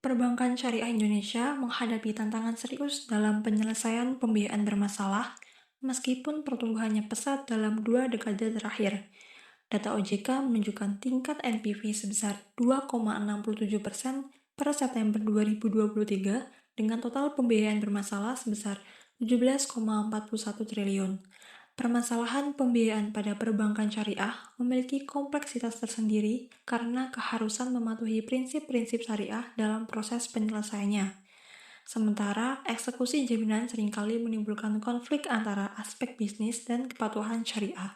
Perbankan Syariah Indonesia menghadapi tantangan serius dalam penyelesaian pembiayaan bermasalah, meskipun pertumbuhannya pesat dalam 2 dekade terakhir. Data OJK menunjukkan tingkat NPV sebesar 2,67% per September 2023 dengan total pembiayaan bermasalah sebesar 17,41 triliun. Permasalahan pembiayaan pada perbankan syariah memiliki kompleksitas tersendiri karena keharusan mematuhi prinsip-prinsip syariah dalam proses penyelesaiannya. Sementara, eksekusi jaminan seringkali menimbulkan konflik antara aspek bisnis dan kepatuhan syariah.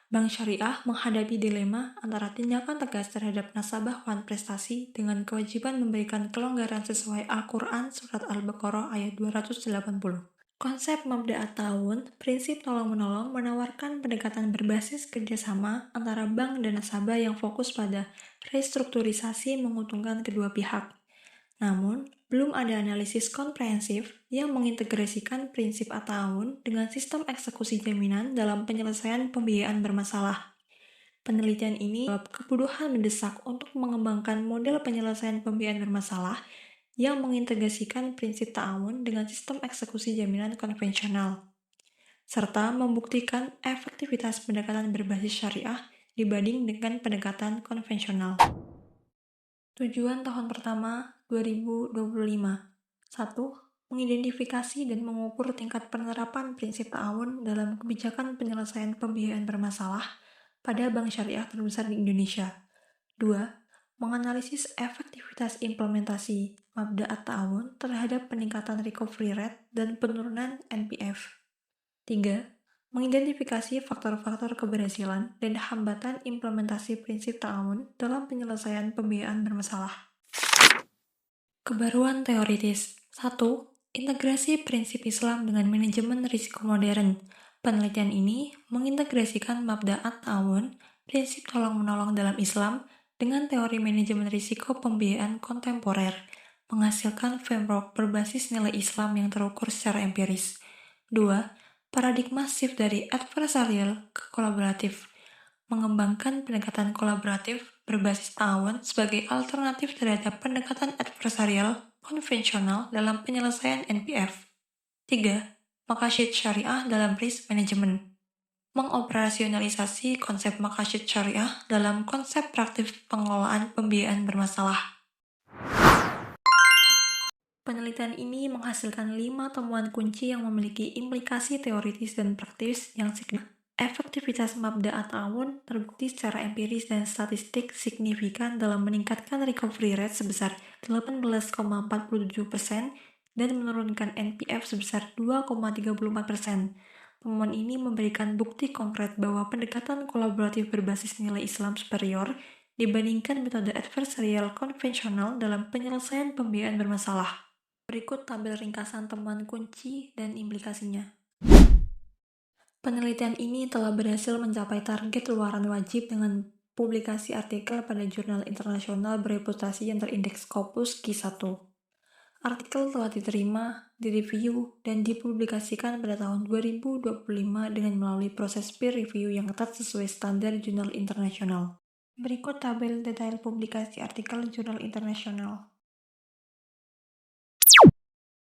Bank syariah menghadapi dilema antara tindakan tegas terhadap nasabah wan prestasi dengan kewajiban memberikan kelonggaran sesuai Al-Quran Surat Al-Baqarah ayat 280. Konsep Mabda at-Ta'awun, prinsip tolong-menolong menawarkan pendekatan berbasis kerjasama antara bank dan nasabah yang fokus pada restrukturisasi menguntungkan kedua pihak. Namun, belum ada analisis komprehensif yang mengintegrasikan prinsip at-Ta'awun dengan sistem eksekusi jaminan dalam penyelesaian pembiayaan bermasalah. Penelitian ini menjawab kebutuhan mendesak untuk mengembangkan model penyelesaian pembiayaan bermasalah yang mengintegrasikan prinsip ta'awun dengan sistem eksekusi jaminan konvensional, serta membuktikan efektivitas pendekatan berbasis syariah dibanding dengan pendekatan konvensional. Tujuan tahun pertama 2025. 1. Mengidentifikasi dan mengukur tingkat penerapan prinsip ta'awun dalam kebijakan penyelesaian pembiayaan bermasalah pada bank syariah terbesar di Indonesia. 2. Menganalisis efektivitas implementasi Mabda at-Ta'awun terhadap peningkatan recovery rate dan penurunan NPF. 3. Mengidentifikasi faktor-faktor keberhasilan dan hambatan implementasi prinsip ta'awun dalam penyelesaian pembiayaan bermasalah. Kebaruan teoritis. 1. Integrasi prinsip Islam dengan manajemen risiko modern. Penelitian ini mengintegrasikan Mabda at-Ta'awun, prinsip tolong-menolong dalam Islam, dengan teori manajemen risiko pembiayaan kontemporer, menghasilkan framework berbasis nilai Islam yang terukur secara empiris. 2. Paradigma shift dari adversarial ke kolaboratif, mengembangkan pendekatan kolaboratif berbasis ta'awun sebagai alternatif terhadap pendekatan adversarial konvensional dalam penyelesaian NPF. 3. Maqasid syariah dalam risk management, mengoperasionalisasi konsep maqasid syariah dalam konsep praktik pengelolaan pembiayaan bermasalah. Penelitian ini menghasilkan 5 temuan kunci yang memiliki implikasi teoritis dan praktis yang signifikan. Efektivitas Mabda at-Ta'awun terbukti secara empiris dan statistik signifikan dalam meningkatkan recovery rate sebesar 18,47% dan menurunkan NPF sebesar 2,34%. Temuan ini memberikan bukti konkret bahwa pendekatan kolaboratif berbasis nilai Islam superior dibandingkan metode adversarial konvensional dalam penyelesaian pembiayaan bermasalah. Berikut tabel ringkasan temuan kunci dan implikasinya. Penelitian ini telah berhasil mencapai target luaran wajib dengan publikasi artikel pada jurnal internasional bereputasi yang terindeks Scopus Q1. Artikel telah diterima, direview, dan dipublikasikan pada tahun 2025 dengan melalui proses peer review yang ketat sesuai standar jurnal internasional. Berikut tabel detail publikasi artikel jurnal internasional.